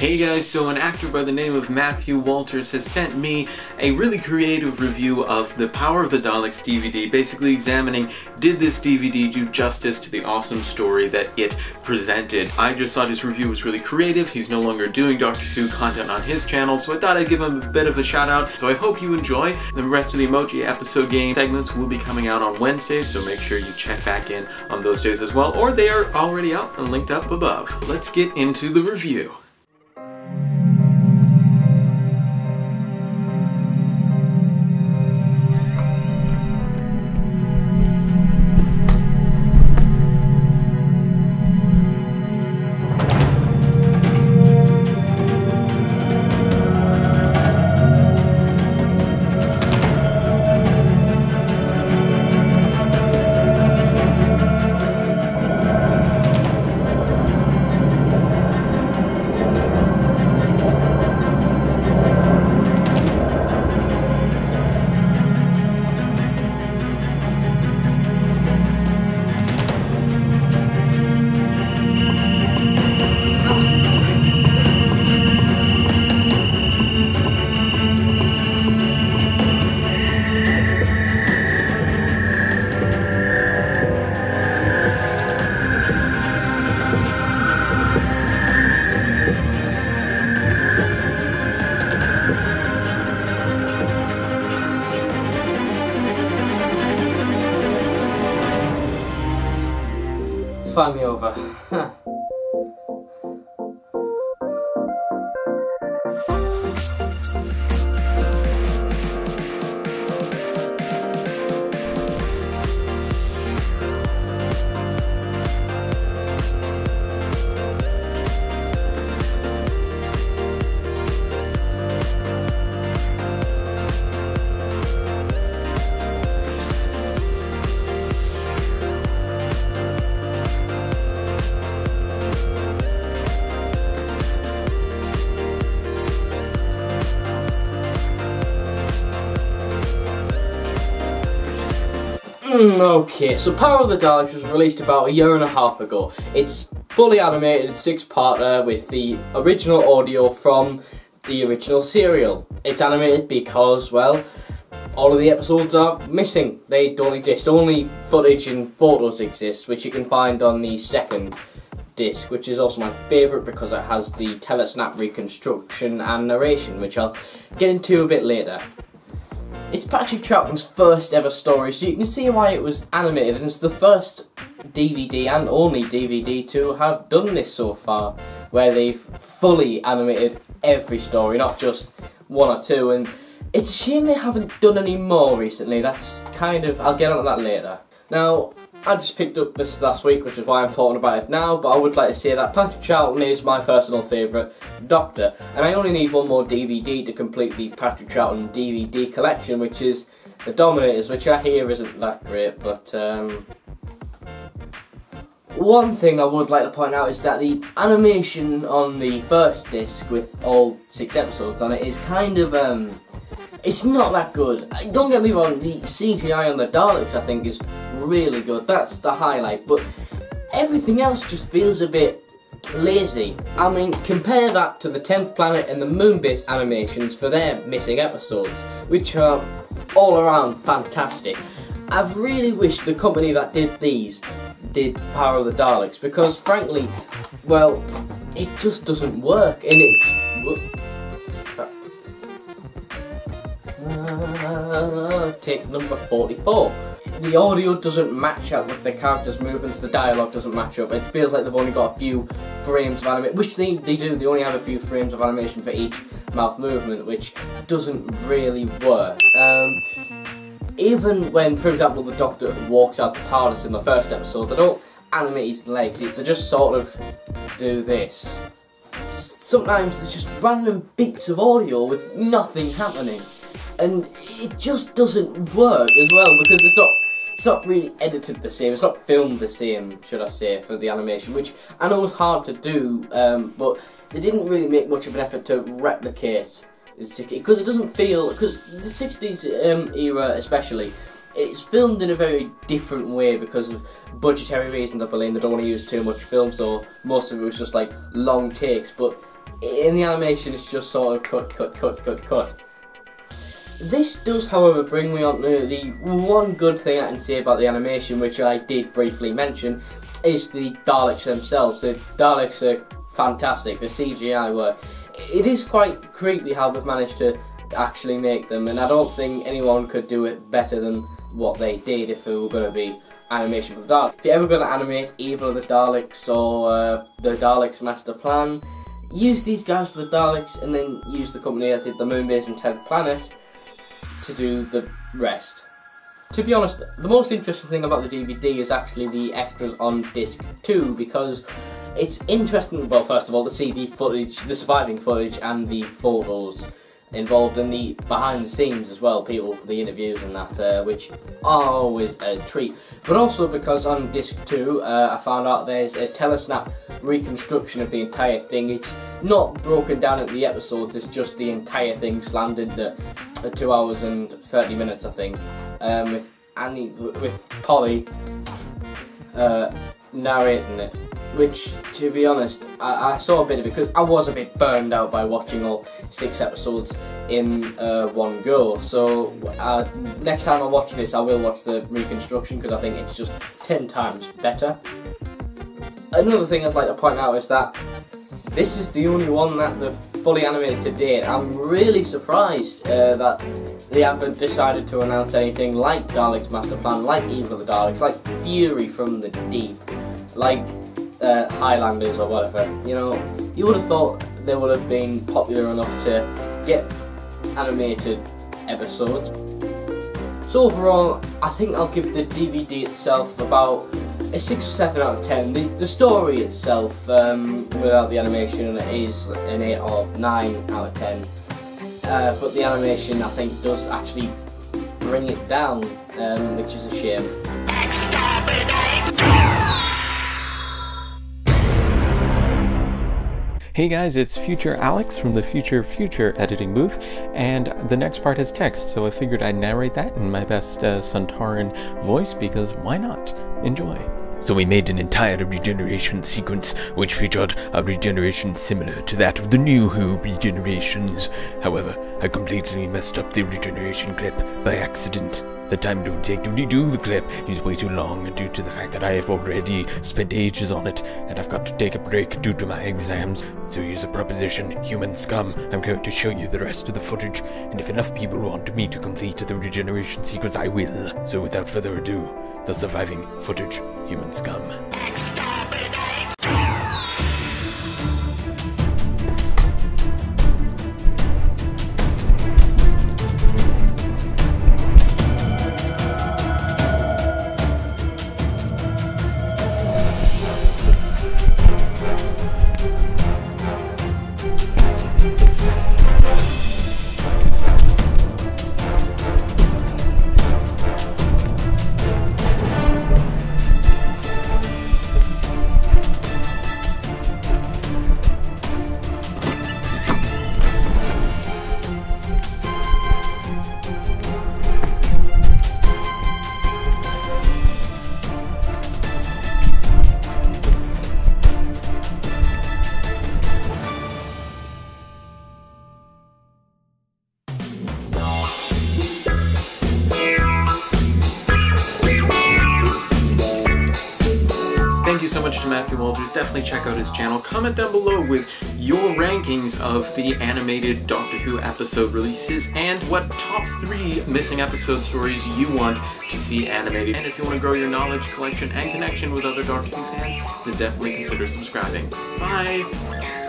Hey guys, so an actor by the name of Matthew Walters has sent me a really creative review of the Power of the Daleks DVD, basically examining, did this DVD do justice to the awesome story that it presented? I just thought his review was really creative. He's no longer doing Doctor Who content on his channel, so I thought I'd give him a bit of a shout out. So I hope you enjoy. The rest of the Emoji episode game segments will be coming out on Wednesdays, so make sure you check back in on those days as well, or they are already out and linked up above. Let's get into the review. Find me over. Okay, so Power of the Daleks was released about a year and a half ago. It's fully animated, 6-parter with the original audio from the original serial. It's animated because, well, all of the episodes are missing. They don't exist. Only footage and photos exist, which you can find on the second disc, which is also my favourite because it has the telesnap reconstruction and narration, which I'll get into a bit later. It's Patrick Troughton's first ever story, so you can see why it was animated, and it's the first DVD and only DVD to have done this so far, where they've fully animated every story, not just one or two, and it's a shame they haven't done any more recently. That's kind of, I'll get on to that later. Now, I just picked up this last week, which is why I'm talking about it now, but I would like to say that Patrick Troughton is my personal favourite Doctor, and I only need one more DVD to complete the Patrick Troughton DVD collection, which is The Dominators, which I hear isn't that great, but one thing I would like to point out is that the animation on the first disc with all 6 episodes on it is kind of, it's not that good. Don't get me wrong, the CGI on the Daleks I think is really good, that's the highlight, but everything else just feels a bit lazy. I mean, compare that to the 10th Planet and the Moonbase animations for their missing episodes, which are all around fantastic. I've really wished the company that did these did Power of the Daleks, because frankly, well, it just doesn't work, and it's... take number 44. The audio doesn't match up with the characters' movements, the dialogue doesn't match up. It feels like they've only got a few frames of animation, which they do, they only have a few frames of animation for each mouth movement, which doesn't really work. Even when, for example, the Doctor walks out the TARDIS in the first episode, they don't animate his legs, they just sort of do this. Sometimes there's just random bits of audio with nothing happening, and it just doesn't work as well, because it's not really edited the same, it's not filmed the same, should I say, for the animation, which I know is hard to do, but they didn't really make much of an effort to replicate because it doesn't feel, because the 60s era especially, it's filmed in a very different way because of budgetary reasons. I believe they don't want to use too much film, so most of it was just like long takes, but in the animation it's just sort of cut. This does, however, bring me on to the one good thing I can say about the animation, which I did briefly mention, is the Daleks themselves. The Daleks are fantastic, the CGI work. It is quite creepy how they've managed to actually make them, and I don't think anyone could do it better than what they did if it were going to be animation for the Daleks. If you're ever going to animate either of the Daleks or the Daleks Master Plan, use these guys for the Daleks and then use the company that did the Moonbase and 10th Planet to do the rest. To be honest, the most interesting thing about the DVD is actually the extras on disc 2, because it's interesting, well, first of all, to see the footage, the surviving footage and the photos involved in the behind the scenes as well, people, the interviews and that, which are always a treat. But also because on disc 2, I found out there's a telesnap reconstruction of the entire thing. It's not broken down into the episodes, it's just the entire thing slammed into 2 hours and 30 minutes, I think, with Polly narrating it. Which, to be honest, I saw a bit of it because I was a bit burned out by watching all 6 episodes in one go. So next time I watch this, I will watch the reconstruction because I think it's just 10 times better. Another thing I'd like to point out is that this is the only one that they've fully animated to date. I'm really surprised that they haven't decided to announce anything like Daleks Master Plan, like Evil of the Daleks, like Fury from the Deep, like Highlanders or whatever. You know, you would have thought they would have been popular enough to get animated episodes. So overall, I think I'll give the DVD itself about a 6 or 7 out of 10. The story itself, without the animation, is an 8 or 9 out of 10. But the animation, I think, does actually bring it down, which is a shame. Hey guys, it's Future Alex from the Future editing booth, and the next part has text, so I figured I'd narrate that in my best Centauran voice, because why not? Enjoy. So we made an entire regeneration sequence, which featured a regeneration similar to that of the New Who regenerations. However, I completely messed up the regeneration clip by accident. The time it would take to redo the clip is way too long due to the fact that I have already spent ages on it, and I've got to take a break due to my exams. So here's a proposition, human scum. I'm going to show you the rest of the footage, and if enough people want me to complete the regeneration sequence, I will. So without further ado, the surviving footage, human scum. Thank you so much to Matthew Walters. Definitely check out his channel. Comment down below with your rankings of the animated Doctor Who episode releases and what top 3 missing episode stories you want to see animated. And if you want to grow your knowledge, collection, and connection with other Doctor Who fans, then definitely consider subscribing. Bye!